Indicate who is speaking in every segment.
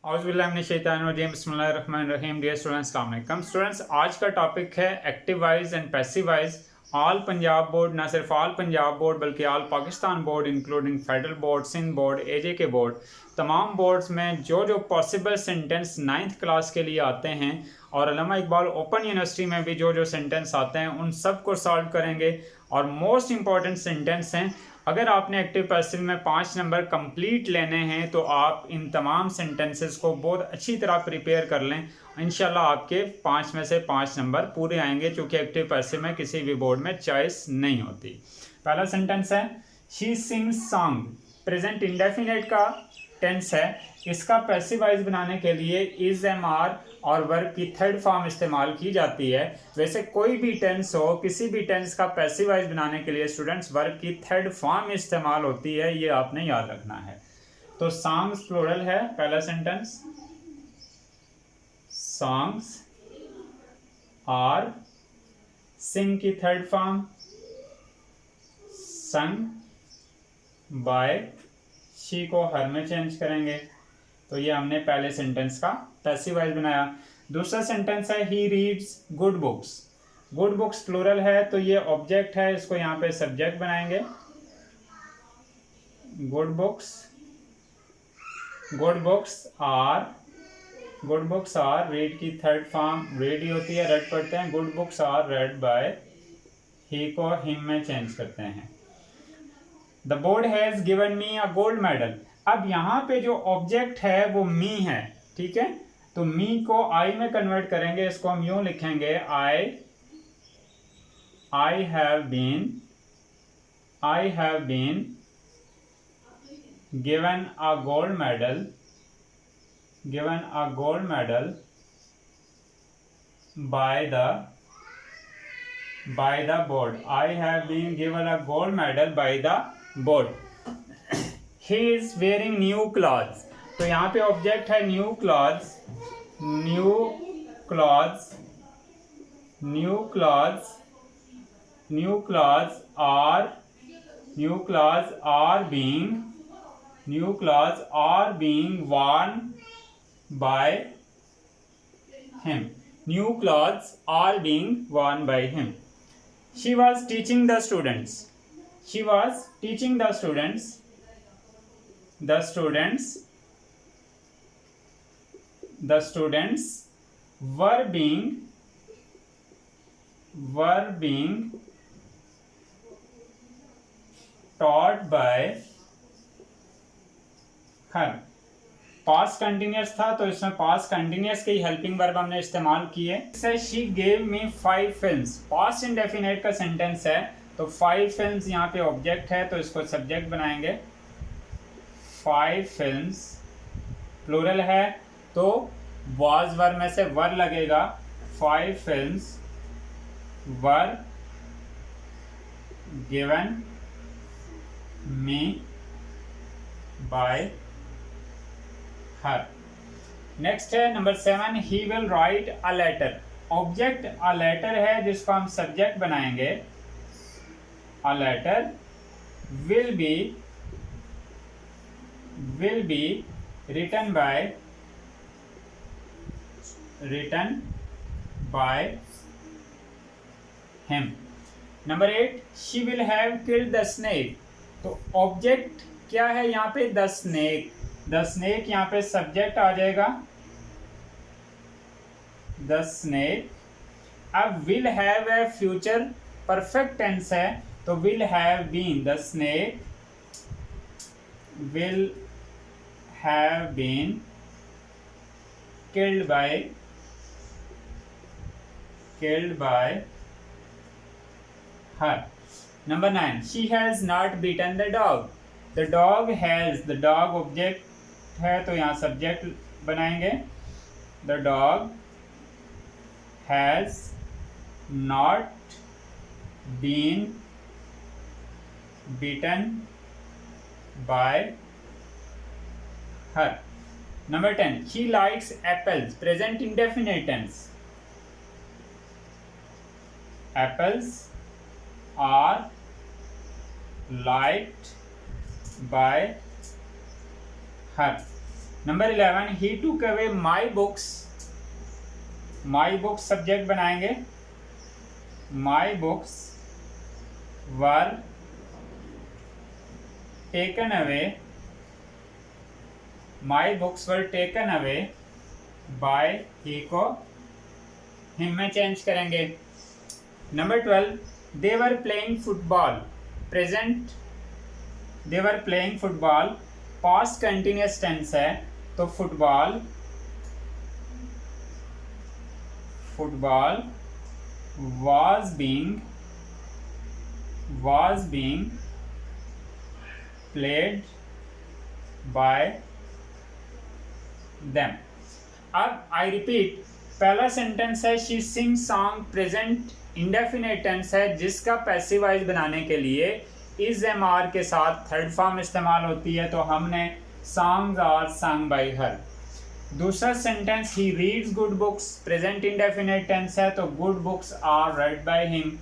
Speaker 1: बिस्मिल्लाहिर्रहमानिर्रहीम। Dear students, अस्सलाम वालेकुम। स्टूडेंट्स, आज का टॉपिक है active voice and passive voice. All Punjab board, ना सिर्फ ऑल पंजाब बोर्ड बल्कि all Pakistan board including federal board, Sindh board, A J K board, तमाम बोर्ड्स में जो जो पॉसिबल सेंटेंस 9th क्लास के लिए आते हैं और अल्लामा इकबाल ओपन यूनिवर्सिटी में भी जो जो सेंटेंस आते हैं उन सब को सॉल्व करेंगे। और मोस्ट इंपॉर्टेंट सेंटेंस हैं। अगर आपने एक्टिव पैसिव में 5 नंबर कंप्लीट लेने हैं तो आप इन तमाम सेंटेंसेस को बहुत अच्छी तरह प्रिपेयर कर लें। इंशाल्लाह आपके 5 में से 5 नंबर पूरे आएंगे, क्योंकि एक्टिव पैसिव में किसी भी बोर्ड में चॉइस नहीं होती। पहला सेंटेंस है she sings song. Present indefinite का टेंस है। इसका पैसिव वाइज बनाने के लिए इज, एम, आर और वर्ब की थर्ड फॉर्म इस्तेमाल की जाती है। वैसे कोई भी टेंस हो, किसी भी टेंस का पैसिव वाइज बनाने के लिए स्टूडेंट्स वर्ब की थर्ड फॉर्म इस्तेमाल होती है, ये आपने याद रखना है। तो सॉन्ग्स प्लूरल है। पहला सेंटेंस सॉन्ग्स आर, सिंग की third form sung by, she को हर में चेंज करेंगे। तो ये हमने पहले सेंटेंस का पैसिव वाइज बनाया। दूसरा सेंटेंस है he reads good books. Good books plural है, तो ये ऑब्जेक्ट है, इसको यहाँ पे सब्जेक्ट बनाएंगे। गुड बुक्स आर रीड की थर्ड फॉर्म रीड ही होती है, रेड पढ़ते हैं। Good books are read by, he को हिम में चेंज करते हैं। The board has given me a gold medal. अब यहाँ पे जो ऑब्जेक्ट है वो मी है, ठीक है। तो मी को आई में कन्वर्ट करेंगे, इसको हम यूं लिखेंगे I have been given a gold medal by the board. I have been given a gold medal by the board. He is wearing new clothes. तो यहाँ पे ऑब्जेक्ट है new clothes are being worn by him. New clothes are being worn by him. She was teaching the students. The students were being taught by her. Past continuous था, तो इसमें past continuous के helping verb हमने इस्तेमाल किए। She gave me 5 films. Past indefinite का sentence है, तो 5 फिल्म्स यहाँ पे ऑब्जेक्ट है, तो इसको सब्जेक्ट बनाएंगे। 5 फिल्म्स प्लूरल है, तो वाज वर्ब में से वर लगेगा। 5 films were given me by her. Next है number 7, he will write a letter. Object a letter है, जिसको हम सब्जेक्ट बनाएंगे। A letter will be written by him. Number 8, she will have killed the snake. तो object क्या है यहाँ पे? The snake. द स्नेक यहाँ पे सब्जेक्ट आ जाएगा, द स्नेक। अब विल हैव है फ्यूचर परफेक्ट टेंस है, तो will have been. The snake will have been killed by her. Number 9, she has not beaten the dog. The dog object है, तो यहाँ सब्जेक्ट बनाएंगे। The dog has not been beaten by her. Number 10, she likes apples. Present indefinite tense. Apples are liked by her. Number 11, he took away my books, my books subject बनाएंगे, my books were taken away, my books were taken away by he को him में change करेंगे। Number 12, they were playing football, present they were playing football, past continuous tense है तो football, football was being played by them। अब I repeat, पहला sentence है she sing song, present indefinite tense है जिसका passivise बनाने के लिए इज एम आर के साथ थर्ड फॉर्म इस्तेमाल होती है, तो हमने सॉन्ग्स आर सung बाय हर। दूसरा sentence he reads good books, present indefinite tense है तो good books are read by him.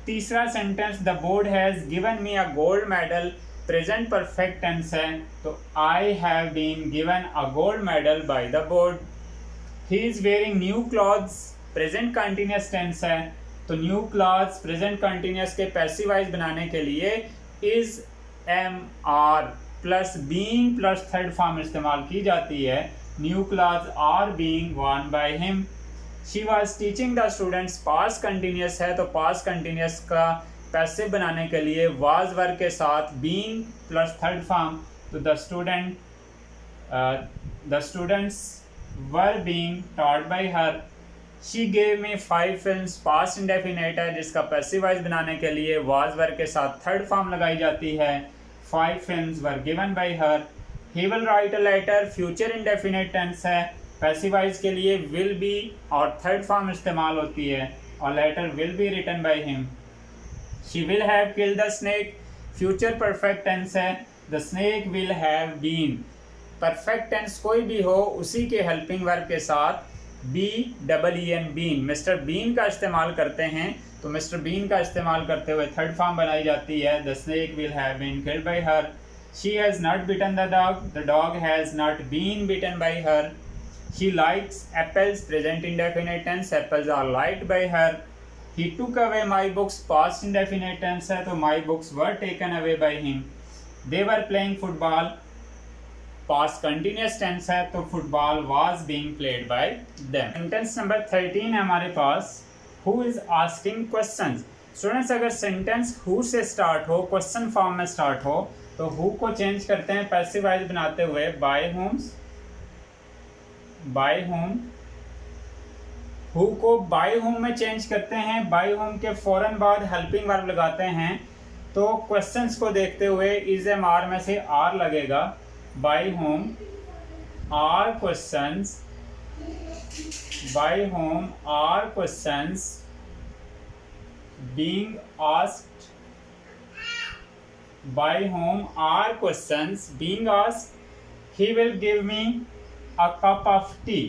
Speaker 1: तीसरा sentence the board has given me a gold medal, present perfect tense है तो I have been given a gold medal by the board. He is wearing new clothes, present continuous tense है तो new clothes present continuous के passivise बनाने के लिए is am are plus being plus third form इस्तेमाल की जाती है। New clothes are being worn by him। She was teaching the students, past continuous है तो पास्ट कंटिन्यूस का पैसिव बनाने के लिए वाज वर्ब के साथ बीइंग प्लस थर्ड फॉर्म, तो the students were being taught by her. She gave me 5 films, past indefinite है जिसका पैसिवाइज बनाने के लिए वाज वर्ब के साथ थर्ड फॉर्म लगाई जाती है। 5 films were given by her. He will write a letter, future indefinite tense है, पैसिवाइज के लिए विल बी और थर्ड फॉर्म इस्तेमाल होती है और letter will be written by him. She will have killed the snake, future perfect tense है, the snake will have been. Perfect tense कोई भी हो उसी के हेल्पिंग वर्ब के साथ BEEN बीन, मिस्टर बीन का इस्तेमाल करते हैं तो मिस्टर बीन का इस्तेमाल करते हुए थर्ड फॉर्म बनाई जाती है। The snake will have been killed by her. She has not bitten the dog has not been bitten by her। She likes apples, present indefinite tense, apples are liked by her। He took away my books, past indefinite tense है तो my books were taken away by him। They were playing football, past continuous tense है तो football was being played by them। Sentence number 13 है हमारे पास, who is asking questions। Students अगर sentence who से start हो, question form में start हो तो हु को चेंज करते हैं पैसिवाइज बनाते हुए by whom, by whom. Who को बाय होम में चेंज करते हैं, बाय होम के फौरन बाद हेल्पिंग वर्ब लगाते हैं तो क्वेश्चंस को देखते हुए इज एम आर में से आर लगेगा। By whom are questions, by whom are questions being asked, by whom are questions being asked। he will give me a cup of tea।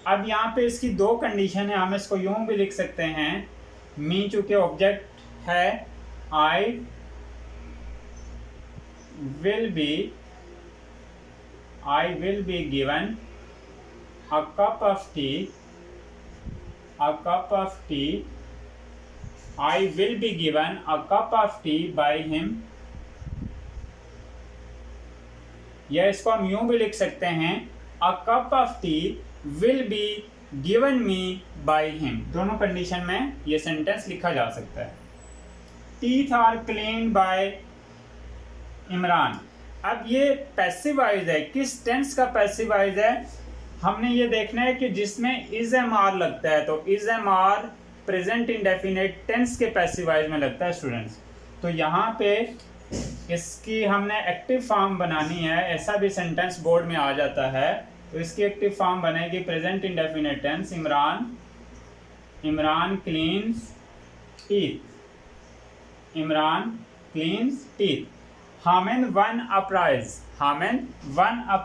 Speaker 1: अब यहाँ पे इसकी दो कंडीशन है, हम इसको यूं भी लिख सकते हैं, मी चूंकि ऑब्जेक्ट है, I will be given a cup of tea, a cup of tea। I will be given a cup of tea by him। या इसको हम यूं भी लिख सकते हैं, a cup of tea will be given me by him। दोनों condition में ये सेंटेंस लिखा जा सकता है। Teeth are cleaned by Imran. अब ये पैसिवाइज है, किस टेंस का पैसिवाइज है हमने ये देखना है कि जिसमें इज एम आर लगता है तो is am are present indefinite tense के पैसिवाइज में लगता है स्टूडेंट्स। तो यहाँ पे इसकी हमने एक्टिव फॉर्म बनानी है, ऐसा भी सेंटेंस बोर्ड में आ जाता है तो इसकी एक्टिव फॉर्म बनेगी present indefinite tense, Imran cleans teeth, Imran cleans teeth. Hamid won a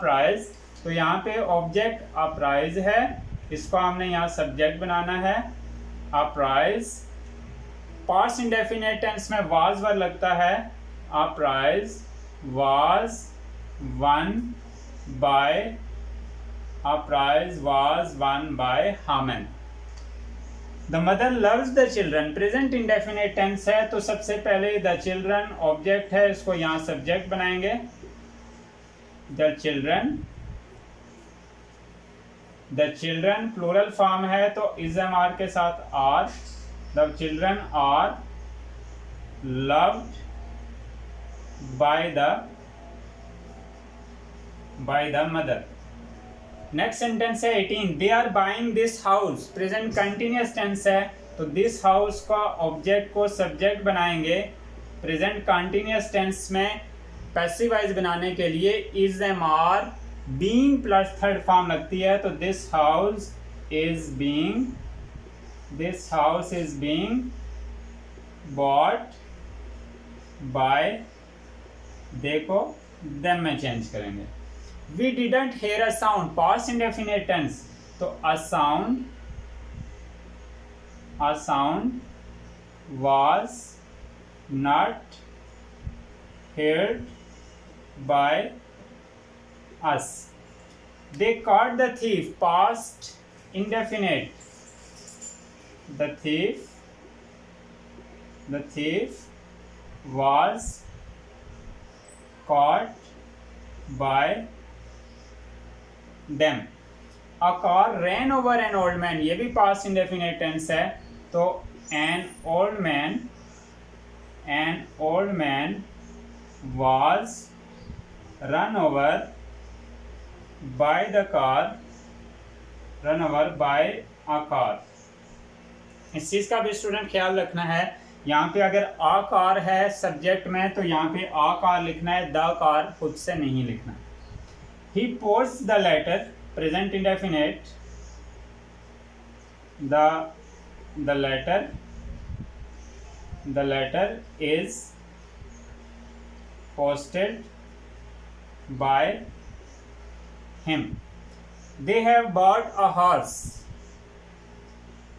Speaker 1: prize, तो यहाँ पे ऑब्जेक्ट अ प्राइज है, इसको हमने यहाँ सब्जेक्ट बनाना है a prize. Past indefinite tense में वाज वर्ब लगता है, a prize was won by a prize was won by Haman. The mother loves the children, present indefinite tense है, तो सबसे पहले the children ऑब्जेक्ट है, इसको यहाँ सब्जेक्ट बनाएंगे. the children प्लूरल फॉर्म है, तो is am are के साथ are. the children are loved by the mother. Next sentence है 18. They are buying this house, present continuous tense है, तो दिस हाउस का ऑब्जेक्ट को सब्जेक्ट बनाएंगे. प्रेजेंट कंटिन्यूस टेंस में पैसिवाइज बनाने के लिए is am are being plus third form लगती है, तो this house is being bought by, देखो देम में चेंज करेंगे. We didn't hear a sound, past indefinite tense, तो a sound was not heard by us. They caught the thief, past indefinite. The thief was caught by them. A car ran over an old man, ये भी past indefinite tense है, तो an old man was run over by a car. इस चीज का भी student ख्याल रखना है. यहाँ पे अगर आ कार है सब्जेक्ट में, तो यहाँ पे आ कार लिखना है, द कार खुद से नहीं लिखना. He posts the letter, present indefinite. The letter is posted by him. They have bought a horse.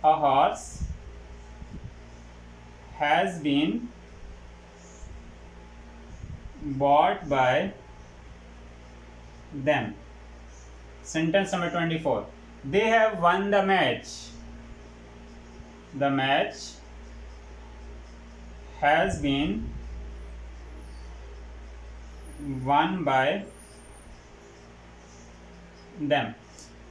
Speaker 1: A horse has been bought by them. Sentence number 24. They have won the match. The match has been won by them.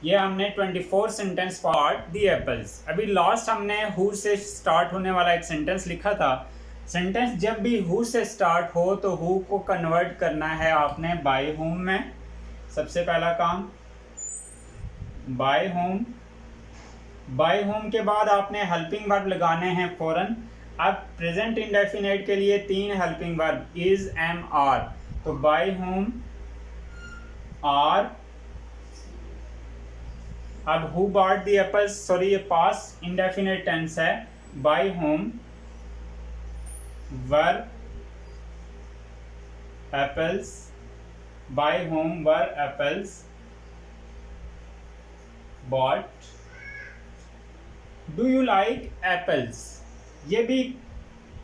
Speaker 1: ये हमने 24 sentence part दी apples. अभी last हमने who से start होने वाला एक sentence लिखा था. सेंटेंस जब भी हु से स्टार्ट हो तो हु को कन्वर्ट करना है आपने बाय होम में. सबसे पहला काम बाय होम के बाद आपने हेल्पिंग वर्ब लगाने हैं फौरन. अब प्रेजेंट इंडेफिनिट के लिए 3 helping verb is am are, तो बाय होम आर. अब who bought the apples, sorry ये पास्ट इंडेफिनिट टेंस है. By whom were apples, by whom were apples bought. Do you like apples? ये भी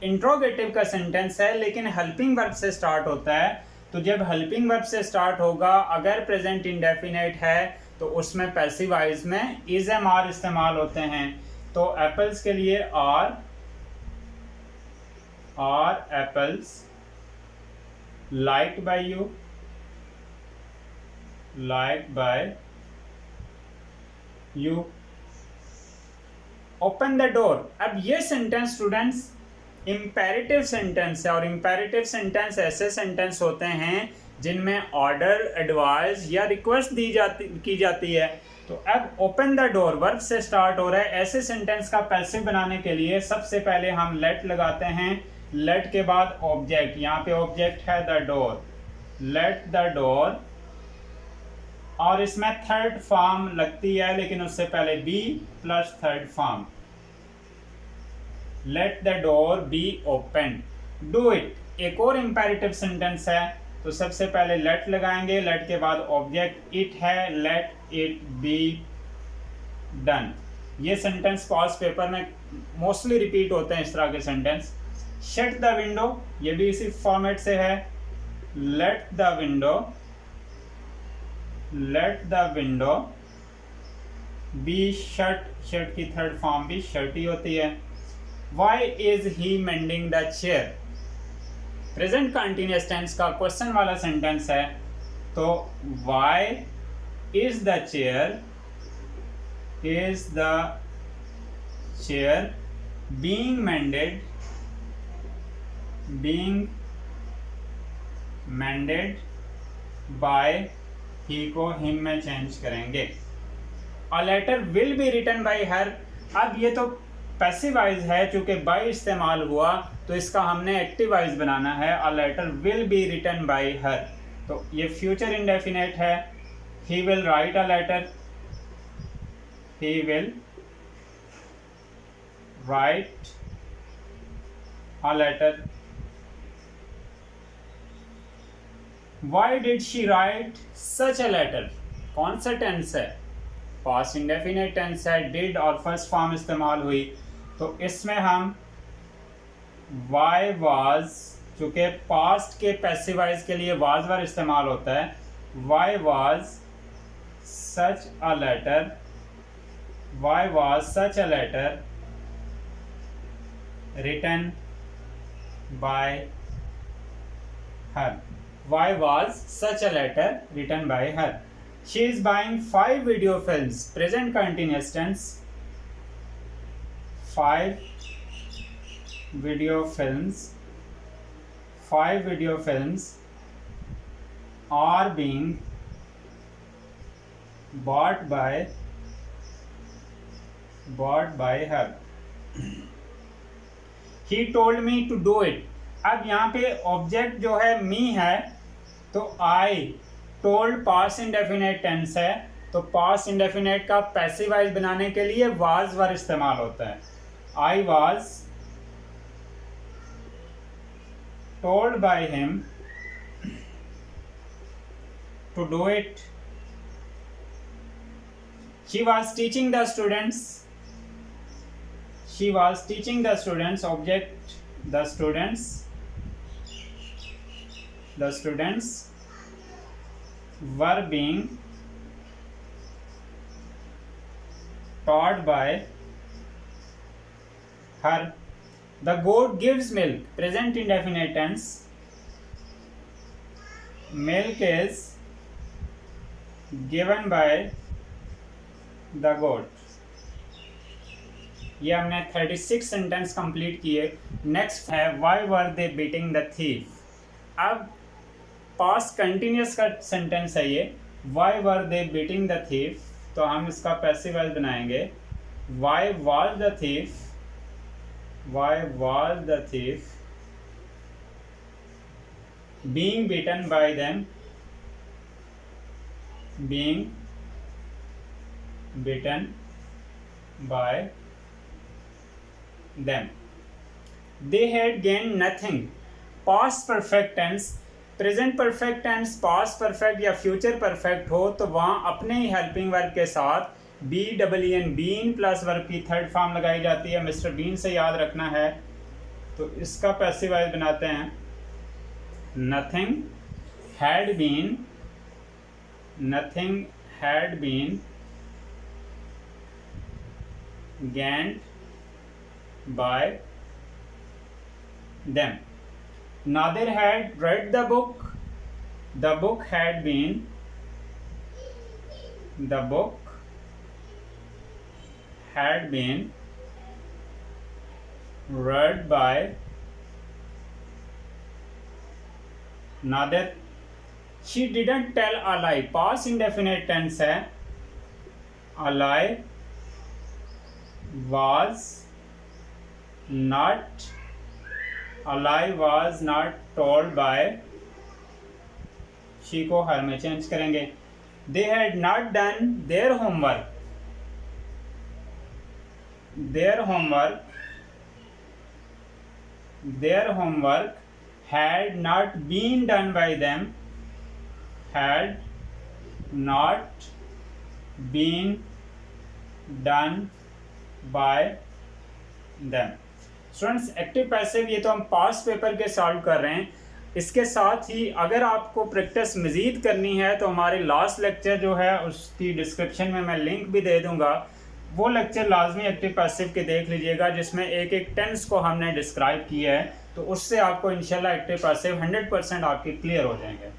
Speaker 1: interrogative का sentence है, लेकिन helping verb से स्टार्ट होता है. तो जब हेल्पिंग वर्ब से स्टार्ट होगा, अगर प्रेजेंट इंडेफिनिट है तो उसमें पैसिवाइज में इज एम आर इस्तेमाल होते हैं. तो एप्पल्स के लिए are apples liked by you, liked by you. Open the door. अब ये सेंटेंस स्टूडेंट्स इम्पेरेटिव सेंटेंस है, और इम्पेरेटिव सेंटेंस ऐसे सेंटेंस होते हैं जिनमें ऑर्डर, एडवाइस या रिक्वेस्ट की जाती है. तो अब ओपन द डोर वर्ब से स्टार्ट हो रहा है. ऐसे सेंटेंस का पैसिव बनाने के लिए सबसे पहले हम लेट लगाते हैं. लेट के बाद ऑब्जेक्ट, यहाँ पे ऑब्जेक्ट है the door. Let the door, और इसमें थर्ड फॉर्म लगती है, लेकिन उससे पहले be plus third form. Let the door be open. Do it एक और इंपेरेटिव सेंटेंस है, तो सबसे पहले लेट लगाएंगे. लेट के बाद ऑब्जेक्ट इट है, लेट इट बी डन. ये सेंटेंस पॉज पेपर में मोस्टली रिपीट होते हैं इस तरह के सेंटेंस. शट द विंडो, ये भी इसी फॉर्मेट से है. Let the window let the window be shut, shut की थर्ड फॉर्म भी शट ही होती है। Why is he mending the chair, present continuous tense का क्वेश्चन वाला सेंटेंस है, तो why is the chair, is the chair being mended, being mended by, he को हिम में चेंज करेंगे। A letter will be written by her, अब ये तो पैसिवाइज है, चूंकि बाय इस्तेमाल हुआ तो इसका हमने एक्टिवाइज बनाना है। A letter will be written by her, तो ये फ्यूचर इंडेफिनेट है। He will write a letter, he will write a letter. Why did she write such a letter, कौन सा टेंस है, पास्ट इंडेफिनेट टेंस है, did और first form इस्तेमाल हुई, तो इसमें हम why was, चूंकि पास्ट के पैसिवाइज के लिए was वर्ब इस्तेमाल होता है, why was such a letter, why was such a letter written by her, why was such a letter written by her. She is buying 5 video films, present continuous tense, 5 video films, 5 video films are being bought by her. He told me to do it. अब यहाँ पे object जो है मी है, तो आई, told past indefinite tense है, तो past indefinite का पैसिवाइज बनाने के लिए वाज वर्ब इस्तेमाल होता है। I was told by him to do it. She was teaching the students, she was teaching the students, object the students were being taught by her. The goat gives milk, present indefinite tense, milk is given by the goat। ये हमने 36 sentence complete किए। Next है why were they beating the thief. अब past continuous का sentence है ये, why were they beating the thief, तो हम इसका पैसिवाइज बनाएंगे। Why was the thief, why was the thief being beaten by them, being beaten by them. They had gained nothing, past perfect tense, present perfect tense, past perfect या future perfect हो तो वहाँ अपने ही helping verb के साथ be double N been plus verb की third form लगाई जाती है। मिस्टर बीन से याद रखना है, तो इसका पैसिवाइज बनाते हैं। nothing had been, nothing had been gained by them. Nadir had read the book had been, the book had been read by Nadir. She didn't tell a lie, past indefinite tense है, a lie was not, a lie was not told by, she को हर में change करेंगे। they had not done their homework, their homework had not been done by them, had not been done by them। Students active passive ये तो हम past paper के solve कर रहे हैं। इसके साथ ही अगर आपको प्रैक्टिस मज़ीद करनी है तो हमारे लास्ट लेक्चर जो है उसकी डिस्क्रिप्शन में मैं लिंक भी दे दूंगा, वो लेक्चर लाजमी एक्टिव पैसिव के देख लीजिएगा, जिसमें एक एक टेंस को हमने डिस्क्राइब किया है। तो उससे आपको इंशाल्लाह एक्टिव पैसिव 100% आपके क्लियर हो जाएंगे।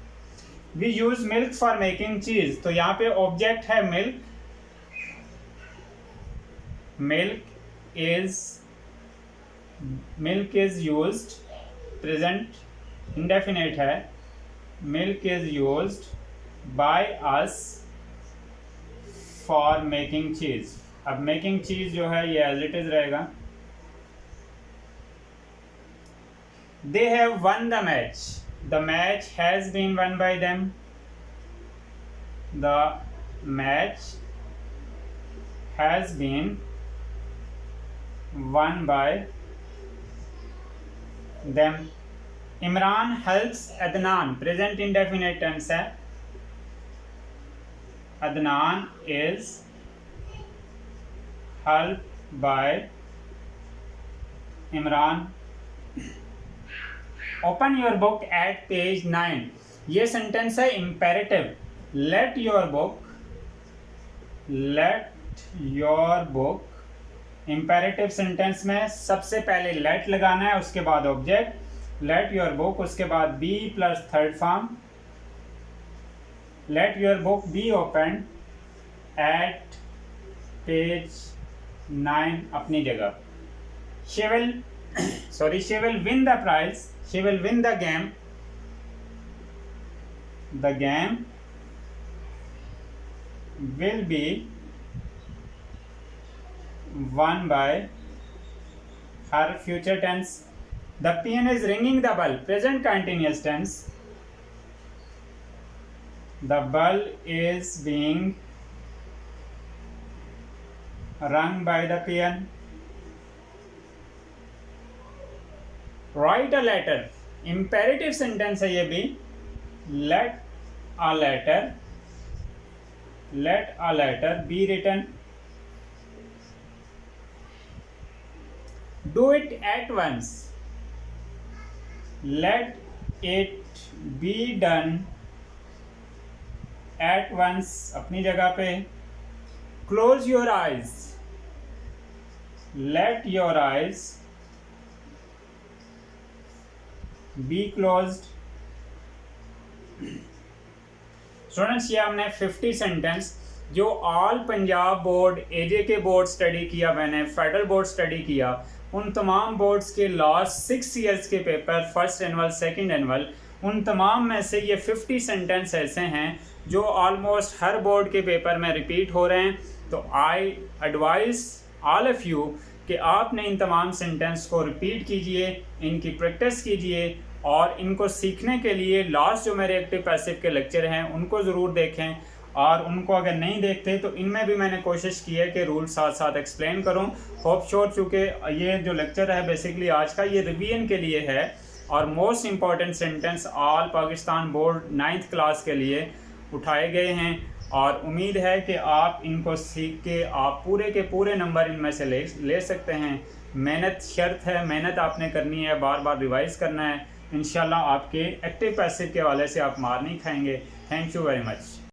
Speaker 1: We use milk for making cheese, तो यहाँ पे ऑब्जेक्ट है milk, milk is used, present indefinite है, milk is used by us for making cheese. अब मेकिंग चीज़ जो है ये एज इट इज रहेगा। They have won the match, the match has been won by them, the match has been won by them. Imran helps Adnan, present indefinite tense है, Adnan is help by Imran. Open your book at page 9, ये sentence है imperative. Let your book, imperative sentence में सबसे पहले late लगाना है, उसके बाद ऑब्जेक्ट, लेट योर बुक, उसके बाद be plus third form, let your book be open at page 9 अपनी जगह। She will win the prize, she will win the game, the game will be won by her, future tense। The piano is ringing the bell, present continuous tense, the bell is being rung by the piano। write a letter, imperative sentence है ये भी, let a letter be written, do it at once, let it be done at once अपनी जगह पे। close your eyes, let your eyes be closed। Students, ये हमने 50 sentence जो all Punjab board, AJK board study किया, मैंने फेडरल बोर्ड स्टडी किया, उन तमाम बोर्ड्स के लास्ट 6 ईयर्स के paper, first annual, second annual, उन तमाम में से ये 50 सेंटेंस ऐसे हैं जो ऑलमोस्ट हर बोर्ड के पेपर में रिपीट हो रहे हैं। तो आई एडवाइस ऑल ऑफ यू कि आपने इन तमाम सेंटेंस को रिपीट कीजिए, इनकी प्रैक्टिस कीजिए, और इनको सीखने के लिए लास्ट जो मेरे एक्टिव पैसिव के लेक्चर हैं उनको ज़रूर देखें, और उनको अगर नहीं देखते तो इनमें भी मैंने कोशिश की है कि रूल साथ साथ एक्सप्लेन करूं। होप श्योर, चूँकि ये जो लेक्चर है बेसिकली आज का ये रिवीजन के लिए है, और most important sentence all Pakistan board 9th class के लिए उठाए गए हैं, और उम्मीद है कि आप इनको सीख के आप पूरे के पूरे नंबर इनमें से ले सकते हैं। मेहनत शर्त है, मेहनत आपने करनी है, बार बार रिवाइज़ करना है। इंशाल्लाह आपके एक्टिव पैसिव के हवाले से आप मार नहीं खाएंगे। Thank you very much.